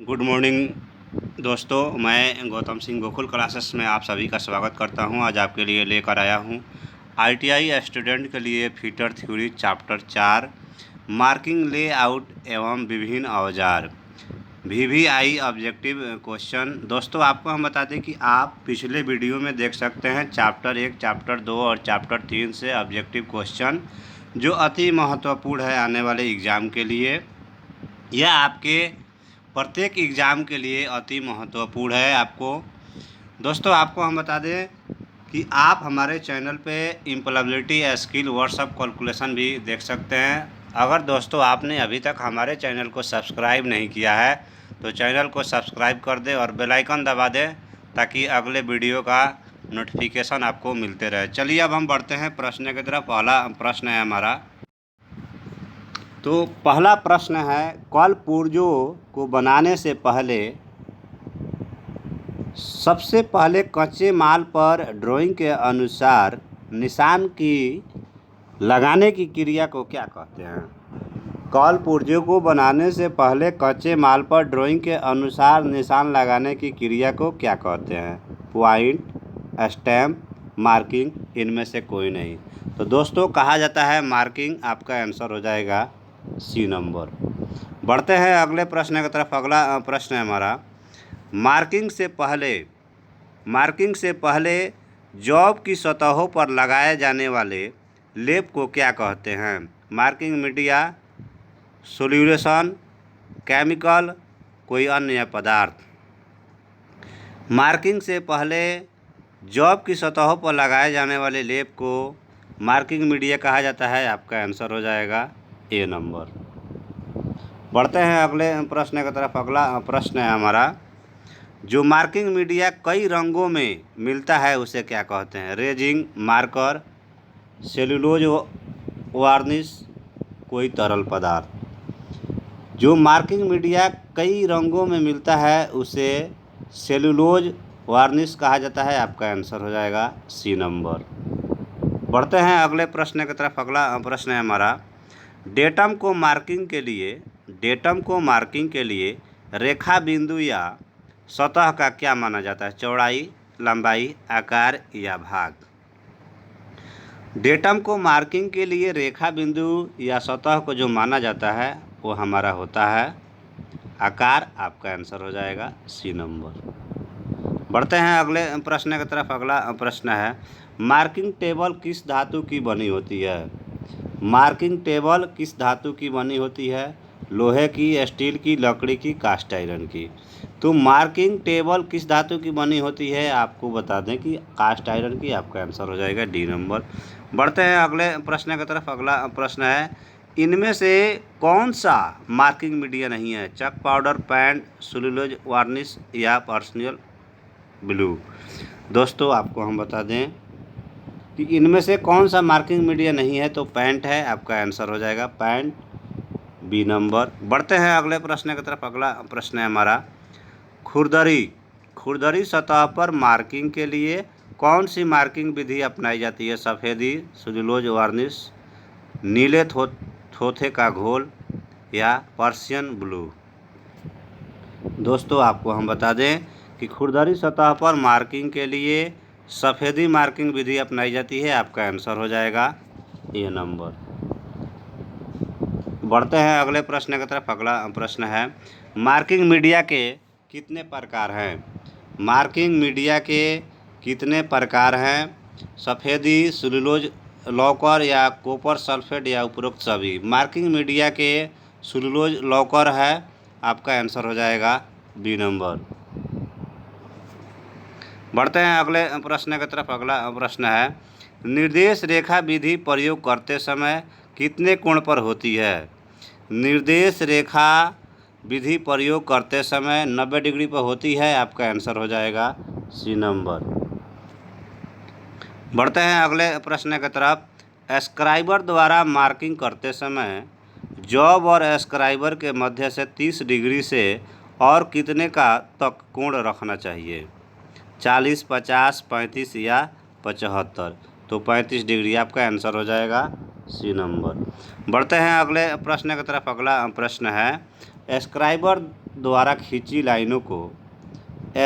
Good morning दोस्तों, मैं Gautam Singh Gokul classes में आप सभी का स्वागत करता हूं। आज आपके लिए लेकर आया हूं आईटीआई स्टूडेंट के लिए fitter theory chapter 4 marking layout एवं विभिन्न औजार वीवीआई ऑब्जेक्टिव क्वेश्चन। दोस्तों, आपको हम बता दें कि आप पिछले वीडियो में देख सकते हैं चैप्टर 1, चैप्टर 2 और चैप्टर 3 से ऑब्जेक्टिव क्वेश्चन जो अति महत्वपूर्ण है आने वाले एग्ज़ाम के लिए। यह आपके प्रत्येक एग्ज़ाम के लिए अति महत्वपूर्ण है। दोस्तों आपको हम बता दें कि आप हमारे चैनल पे एम्प्लॉयबिलिटी स्किल व्हाट्सएप कैलकुलेशन भी देख सकते हैं। अगर दोस्तों आपने अभी तक हमारे चैनल को सब्सक्राइब नहीं किया है तो चैनल को सब्सक्राइब कर दें और बेल आइकन दबा दें ताकि अगले वीडियो का नोटिफिकेशन आपको मिलते रहे। चलिए अब हम बढ़ते हैं प्रश्न की तरफ। पहला प्रश्न है हमारा, तो पहला प्रश्न है, कलपुर्जों को बनाने से पहले सबसे पहले कच्चे माल पर ड्राइंग के अनुसार निशान की लगाने की क्रिया को क्या कहते हैं? कलपुर्जों को बनाने से पहले कच्चे माल पर ड्राइंग के अनुसार निशान लगाने की क्रिया को क्या कहते हैं? पॉइंट, स्टैम्प, मार्किंग, इनमें से कोई नहीं। तो दोस्तों कहा जाता है मार्किंग। आपका आंसर हो जाएगा सी नंबर। बढ़ते हैं अगले प्रश्न की तरफ। अगला प्रश्न है हमारा, मार्किंग से पहले जॉब की सतहों पर लगाए जाने वाले लेप को क्या कहते हैं? मार्किंग मीडिया, सोल्यूशन, केमिकल, कोई अन्य पदार्थ। मार्किंग से पहले जॉब की सतहों पर लगाए जाने वाले लेप को मार्किंग मीडिया कहा जाता है। आपका आंसर हो जाएगा ए नंबर। बढ़ते हैं अगले प्रश्न की तरफ। अगला प्रश्न है हमारा, जो मार्किंग मीडिया कई रंगों में मिलता है उसे क्या कहते हैं? रेजिंग, मार्कर, सेलुलोज वार्निश, कोई तरल पदार्थ। जो मार्किंग मीडिया कई रंगों में मिलता है उसे सेलुलोज वार्निश कहा जाता है। आपका आंसर हो जाएगा सी नंबर। बढ़ते हैं अगले प्रश्न की तरफ। अगला प्रश्न है हमारा, डेटम को मार्किंग के लिए रेखा बिंदु या सतह का क्या माना जाता है? चौड़ाई, लंबाई, आकार या भाग। डेटम को मार्किंग के लिए रेखा बिंदु या सतह को जो माना जाता है वो हमारा होता है आकार। आपका आंसर हो जाएगा सी नंबर। बढ़ते हैं अगले प्रश्न की तरफ। अगला प्रश्न है, मार्किंग टेबल किस धातु की बनी होती है? मार्किंग टेबल किस धातु की बनी होती है? लोहे की, स्टील की, लकड़ी की, कास्ट आयरन की। तो मार्किंग टेबल किस धातु की बनी होती है? आपको बता दें कि कास्ट आयरन की। आपका आंसर हो जाएगा डी नंबर। बढ़ते हैं अगले प्रश्न की तरफ। अगला प्रश्न है, इनमें से कौन सा मार्किंग मीडिया नहीं है? चक पाउडर, पेंट, सेलुलोज वार्निश या पर्सनल ब्लू। दोस्तों आपको हम बता दें कि इनमें से कौन सा मार्किंग मीडिया नहीं है, तो पेंट है। आपका आंसर हो जाएगा पेंट, बी नंबर। बढ़ते हैं अगले प्रश्न की तरफ। अगला प्रश्न है हमारा, खुरदरी सतह पर मार्किंग के लिए कौन सी मार्किंग विधि अपनाई जाती है? सफ़ेदी, सेलुलोज वार्निश, नीले थोथे का घोल या पर्शियन ब्लू। दोस्तों आपको हम बता दें कि खुरदरी सतह पर मार्किंग के लिए सफ़ेदी मार्किंग विधि अपनाई जाती है। आपका आंसर हो जाएगा ए नंबर। बढ़ते हैं अगले प्रश्न की तरफ। अगला प्रश्न है, मार्किंग मीडिया के कितने प्रकार हैं? मार्किंग मीडिया के कितने प्रकार हैं? सफ़ेदी, सेलुलोज लौकर या कॉपर सल्फेट या उपरोक्त सभी। मार्किंग मीडिया के सेलुलोज लौकर है। आपका आंसर हो जाएगा बी नंबर। बढ़ते हैं अगले प्रश्न की तरफ। अगला प्रश्न है, निर्देश रेखा विधि प्रयोग करते समय कितने कोण पर होती है? निर्देश रेखा विधि प्रयोग करते समय 90 डिग्री पर होती है। आपका आंसर हो जाएगा सी नंबर। बढ़ते हैं अगले प्रश्न की तरफ। स्क्राइबर द्वारा मार्किंग करते समय जॉब और स्क्राइबर के मध्य से 30 डिग्री से और कितने का तक कोण रखना चाहिए? 40, 50, 35 या 75। तो 35 डिग्री। आपका आंसर हो जाएगा सी नंबर। बढ़ते हैं अगले प्रश्न की तरफ। अगला प्रश्न है, स्क्राइबर द्वारा खींची लाइनों को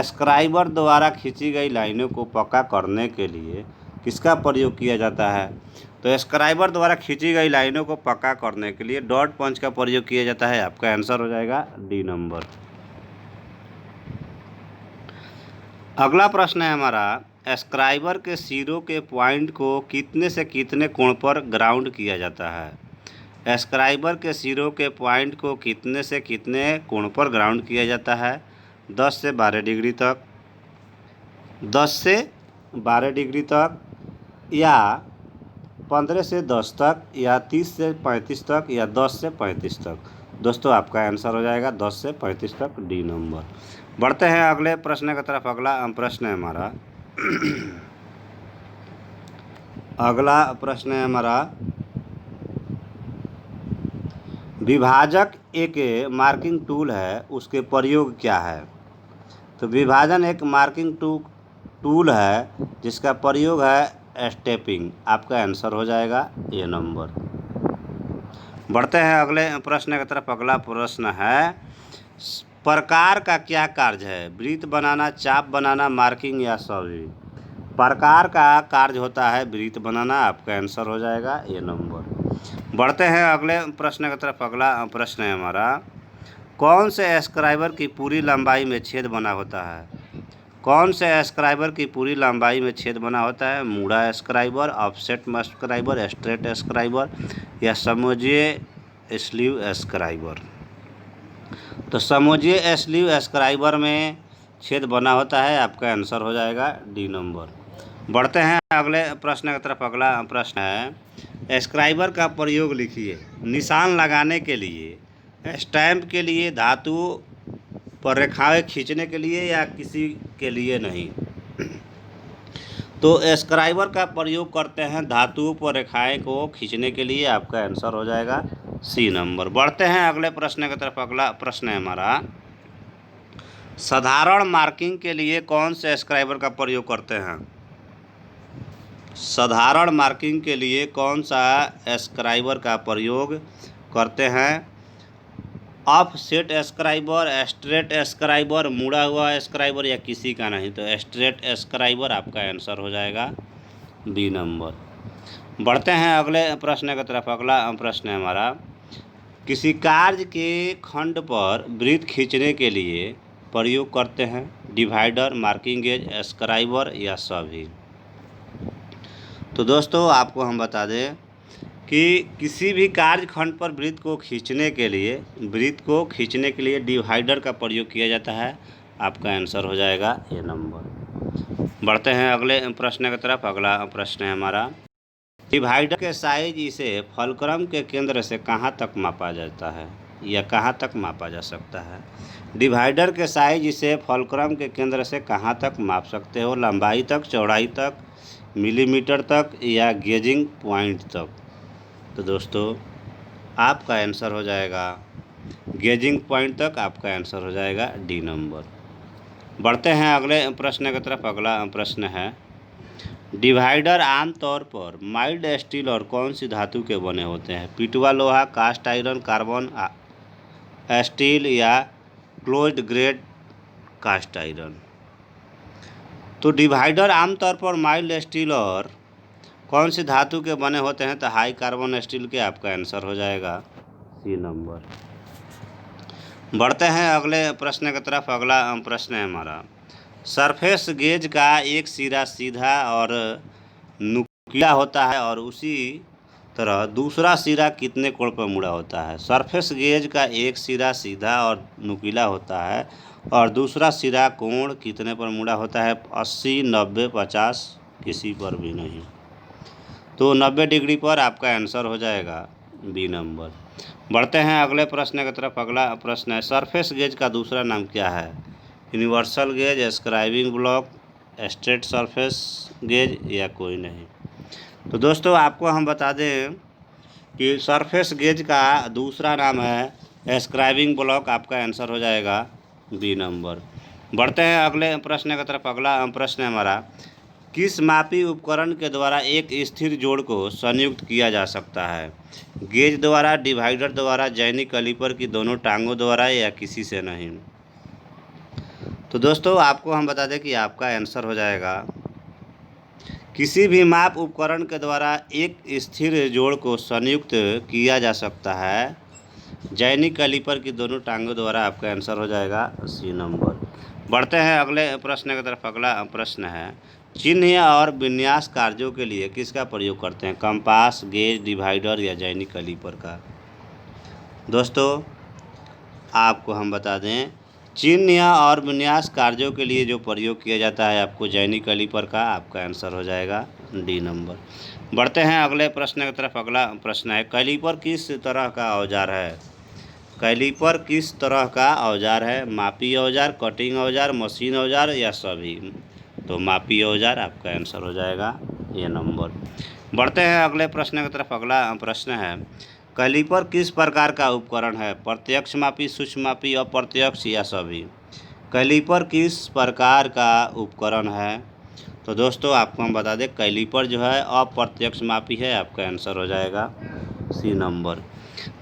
स्क्राइबर द्वारा खींची गई लाइनों को पक्का करने के लिए किसका प्रयोग किया जाता है? तो स्क्राइबर द्वारा खींची गई लाइनों को पक्का करने के लिए डॉट पंच का प्रयोग किया जाता है। आपका आंसर हो जाएगा डी नंबर। अगला प्रश्न है हमारा, स्क्राइबर के सिरों के पॉइंट को कितने से कितने कोण पर ग्राउंड किया जाता है? स्क्राइबर के सिरों के पॉइंट को कितने से कितने कोण पर ग्राउंड किया जाता है? 10 से 12 डिग्री तक, 10 से 12 डिग्री तक, या 15 से 10 तक, या 30 से 35 तक, या 10 से 35 तक। दोस्तों आपका आंसर हो जाएगा 10 से 35 तक, डी नंबर। बढ़ते हैं अगले प्रश्न की तरफ। अगला प्रश्न है हमारा अगला प्रश्न है हमारा, विभाजक एक मार्किंग टूल है, उसके प्रयोग क्या है? तो विभाजन एक मार्किंग टूल है जिसका प्रयोग है स्टेपिंग। आपका आंसर हो जाएगा ए नंबर। बढ़ते हैं अगले प्रश्न की तरफ। अगला प्रश्न है, प्रकार का क्या कार्य है? वृत्त बनाना, चाप बनाना, मार्किंग या सभी? प्रकार का कार्य होता है वृत्त बनाना। आपका आंसर हो जाएगा ए नंबर। बढ़ते हैं अगले प्रश्न की तरफ। अगला प्रश्न है हमारा, कौन से स्क्राइबर की पूरी लंबाई में छेद बना होता है? कौन से स्क्राइबर की पूरी लंबाई में छेद बना होता है? मुड़ा scriber, offset scriber, straight scriber, या समोजिए स्लीव स्क्राइबर? तो समोजिए स्लीव स्क्राइबर में छेद बना होता है। आपका आंसर हो जाएगा डी नंबर। बढ़ते हैं अगले प्रश्न की तरफ। अगला प्रश्न है, स्क्राइबर का प्रयोग लिखिए। निशान लगाने के लिए, स्टैम्प के लिए, धातु पर रेखाएं खींचने के लिए, या किसी के लिए नहीं? तो स्क्राइबर का प्रयोग करते हैं धातु पर रेखाएं को खींचने के लिए। आपका आंसर हो जाएगा सी नंबर। बढ़ते हैं अगले प्रश्न की तरफ। अगला प्रश्न है हमारा, साधारण मार्किंग के लिए कौन से स्क्राइबर का प्रयोग करते हैं? साधारण मार्किंग के लिए कौन सा स्क्राइबर का प्रयोग करते हैं? ऑफसेट स्क्राइबर, स्ट्रेट स्क्राइबर, मुड़ा हुआ स्क्राइबर, या किसी का नहीं? तो स्ट्रेट स्क्राइबर आपका आंसर हो जाएगा बी नंबर। बढ़ते हैं अगले प्रश्न की तरफ। अगला प्रश्न है हमारा, किसी कार्य के खंड पर वृत्त खींचने के लिए प्रयोग करते हैं डिवाइडर, मार्किंग गेज, स्क्राइबर, या सभी? तो दोस्तों आपको हम बता दें कि किसी भी कार्यखंड पर वृत्त को खींचने के लिए डिवाइडर का प्रयोग किया जाता है। आपका आंसर हो जाएगा ए नंबर। बढ़ते हैं अगले प्रश्न की तरफ। अगला प्रश्न है हमारा, डिवाइडर के साइज इसे फलक्रम के केंद्र से कहाँ तक मापा जाता है, या कहाँ तक मापा जा सकता है? डिवाइडर के साइज इसे फलक्रम के केंद्र से कहाँ तक माप सकते हो? लंबाई तक, चौड़ाई तक, मिलीमीटर तक, या गेजिंग पॉइंट तक? तो दोस्तों आपका आंसर हो जाएगा गेजिंग पॉइंट तक। आपका आंसर हो जाएगा डी नंबर। बढ़ते हैं अगले प्रश्न की तरफ। अगला प्रश्न है, डिवाइडर आमतौर पर माइल्ड स्टील और कौन सी धातु के बने होते हैं? पिटवा लोहा, कास्ट आयरन, कार्बन स्टील, या क्लोज्ड ग्रेड कास्ट आयरन? तो डिवाइडर आमतौर पर माइल्ड स्टील और कौन सी धातु के बने होते हैं? तो हाई कार्बन स्टील के। आपका आंसर हो जाएगा सी नंबर। बढ़ते हैं अगले प्रश्न की तरफ। अगला प्रश्न है हमारा, सरफेस गेज का एक सिरा सीधा और नुकीला होता है और उसी तरह दूसरा सिरा कितने कोण पर मुड़ा होता है? सरफेस गेज का एक सिरा सीधा और नुकीला होता है और दूसरा सिरा कोण कितने पर मुड़ा होता है? 80, 90, 50, किसी पर भी नहीं। तो 90 डिग्री पर आपका आंसर हो जाएगा बी नंबर। बढ़ते हैं अगले प्रश्न की तरफ। अगला प्रश्न है, सरफेस गेज का दूसरा नाम क्या है? Universal gauge, scribing block, straight surface gauge, या कोई नहीं? तो दोस्तों आपको हम बता दें कि सरफेस गेज का दूसरा नाम है स्क्राइबिंग ब्लॉक। आपका आंसर हो जाएगा बी नंबर। बढ़ते हैं अगले प्रश्न की तरफ। अगला प्रश्न है हमारा, किस मापी उपकरण के द्वारा एक स्थिर जोड़ को संयुक्त किया जा सकता है? गेज द्वारा, डिवाइडर द्वारा, जैनिक कैलिपर की दोनों टांगों द्वारा या किसी से नहीं? तो दोस्तों आपको हम बता दें कि आपका आंसर हो जाएगा किसी भी माप उपकरण के द्वारा एक स्थिर जोड़ को संयुक्त किया जा सकता है। जैनिक कैलिपर की दोनों टांगों द्वारा आपका आंसर हो जाएगा सी नंबर। बढ़ते हैं अगले प्रश्न की तरफ। अगला प्रश्न है, चिन्ह और विन्यास कार्यों के लिए किसका प्रयोग करते हैं? कंपास, गेज, डिवाइडर या जैनिक कैलिपर का? दोस्तों आपको हम बता दें, चिन्ह और विन्यास कार्यों के लिए जो प्रयोग किया जाता है आपको जैनिक कैलिपर का, आपका आंसर हो जाएगा डी नंबर। बढ़ते हैं अगले प्रश्न की तरफ। अगला प्रश्न है, कैलिपर किस तरह का औजार है? कैलिपर किस तरह का औजार है? मापी औजार, कटिंग औजार, मशीन औजार या सभी? तो मापी औजार आपका आंसर हो जाएगा ये नंबर। बढ़ते हैं अगले प्रश्न की तरफ। अगला प्रश्न है, कैलिपर किस प्रकार का उपकरण है? प्रत्यक्ष मापी, सूक्ष्म मापी, अप्रत्यक्ष या सभी? कैलिपर किस प्रकार का उपकरण है? तो दोस्तों आपको हम बता दें, कैलिपर जो है अप्रत्यक्ष मापी है, आपका आंसर हो जाएगा सी नंबर।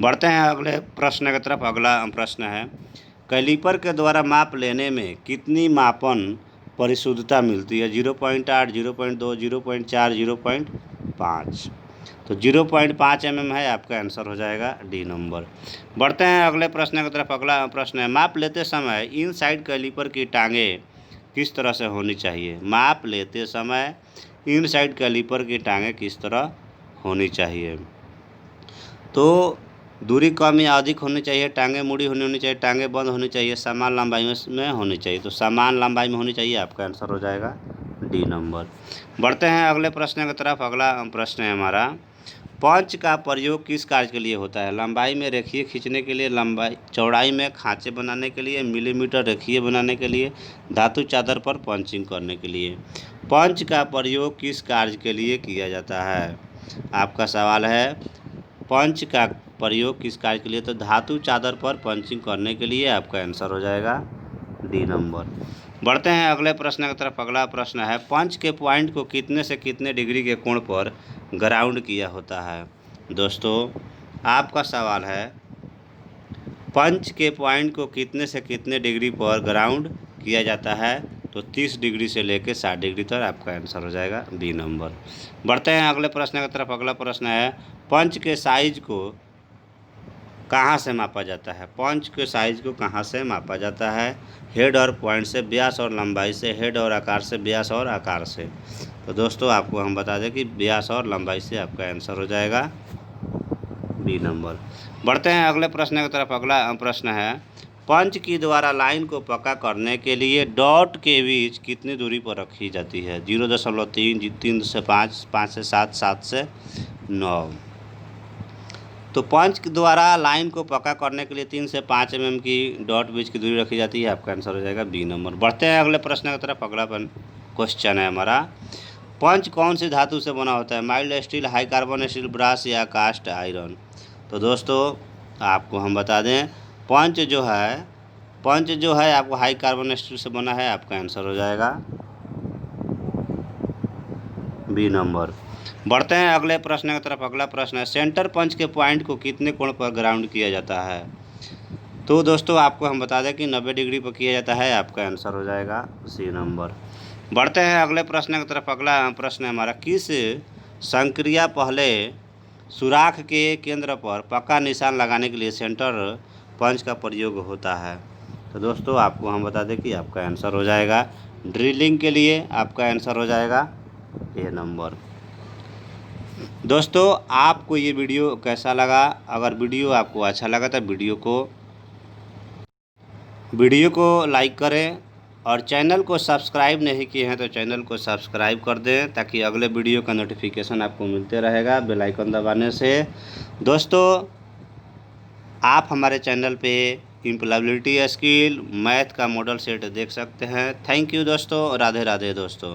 बढ़ते हैं अगले प्रश्न की तरफ। अगला प्रश्न है, कैलिपर के द्वारा माप लेने में कितनी मापन परिशुद्धता मिलती है? 0.8, 0.2, 0.4, 0.5? तो 0.5 mm है, आपका आंसर हो जाएगा डी नंबर। बढ़ते हैं अगले प्रश्न की तरफ। अगला प्रश्न है, माप लेते समय इन साइड कैलिपर की टांगें किस तरह से होनी चाहिए? माप लेते समय इन साइड कैलिपर की टांगें किस तरह होनी चाहिए? तो दूरी कम या अधिक होनी चाहिए, टांगें मुड़ी होनी चाहिए, टांगें बंद होनी चाहिए, समान लंबाई में होनी चाहिए? तो समान लंबाई में होनी चाहिए, आपका आंसर हो जाएगा डी नंबर। बढ़ते हैं अगले प्रश्न की तरफ। अगला प्रश्न है हमारा, पंच का प्रयोग किस कार्य के लिए होता है? लंबाई में रेखीय खींचने के लिए, लंबाई चौड़ाई में खांचे बनाने के लिए, मिलीमीटर रेखीय बनाने के लिए, धातु चादर पर पंचिंग करने के लिए? पंच का प्रयोग किस कार्य के लिए किया जाता है? आपका सवाल है, पंच का प्रयोग किस कार्य के लिए? तो धातु चादर पर पंचिंग करने के लिए, आपका आंसर हो जाएगा डी नंबर। बढ़ते हैं अगले प्रश्न की तरफ। अगला प्रश्न है, पंच के पॉइंट को कितने से कितने डिग्री के कोण पर ग्राउंड किया होता है? दोस्तों आपका सवाल है, पंच के पॉइंट को कितने से कितने डिग्री पर ग्राउंड किया जाता है? तो 30 डिग्री से लेकर 60 डिग्री तक, आपका आंसर हो जाएगा बी नंबर। बढ़ते हैं अगले प्रश्न की तरफ। अगला प्रश्न है, पंच के साइज को कहाँ से मापा जाता है? पंच के साइज को कहाँ से मापा जाता है? हेड और पॉइंट से, व्यास और लंबाई से, हेड और आकार से, व्यास और आकार से? तो दोस्तों आपको हम बता दें कि व्यास और लंबाई से, आपका आंसर हो जाएगा बी नंबर। बढ़ते हैं अगले प्रश्न की तरफ। अगला प्रश्न है, पंच की द्वारा लाइन को पक्का करने के लिए डॉट के बीच कितनी दूरी पर रखी जाती है? 0.3, 3 से 5, 5 से 7, 7 से 9? तो पंच के द्वारा लाइन को पक्का करने के लिए 3 से 5 mm की डॉट बीच की दूरी रखी जाती है, आपका आंसर हो जाएगा बी नंबर। बढ़ते हैं अगले प्रश्न की तरफ। अगला क्वेश्चन है हमारा, पंच कौन सी धातु से बना होता है? Mild steel, high carbon steel, brass या कास्ट आयरन? तो दोस्तों आपको हम बता दें, पंच जो है आपको हाई कार्बन स्टील से बना है, आपका आंसर हो जाएगा बी नंबर। बढ़ते हैं अगले प्रश्न की तरफ। अगला प्रश्न है, सेंटर पंच के पॉइंट को कितने कोण पर ग्राउंड किया जाता है? तो दोस्तों आपको हम बता दें कि 90 डिग्री पर किया जाता है, आपका आंसर हो जाएगा सी नंबर। बढ़ते हैं अगले प्रश्न की तरफ। अगला प्रश्न है हमारा, किस संक्रिया पहले सुराख के केंद्र पर पक्का निशान लगाने के लिए सेंटर पंच का प्रयोग होता है? तो दोस्तों आपको हम बता दें कि आपका आंसर हो जाएगा ड्रिलिंग के लिए, आपका आंसर हो जाएगा ए नंबर। दोस्तों आपको ये वीडियो कैसा लगा? अगर वीडियो आपको अच्छा लगा तो वीडियो को लाइक करें, और चैनल को सब्सक्राइब नहीं किए हैं तो चैनल को सब्सक्राइब कर दें, ताकि अगले वीडियो का नोटिफिकेशन आपको मिलते रहेगा बेल आइकन दबाने से। दोस्तों आप हमारे चैनल पे इम्प्लॉयबिलिटी स्किल, मैथ का मॉडल सेट देख सकते हैं। थैंक यू दोस्तों, राधे राधे दोस्तों।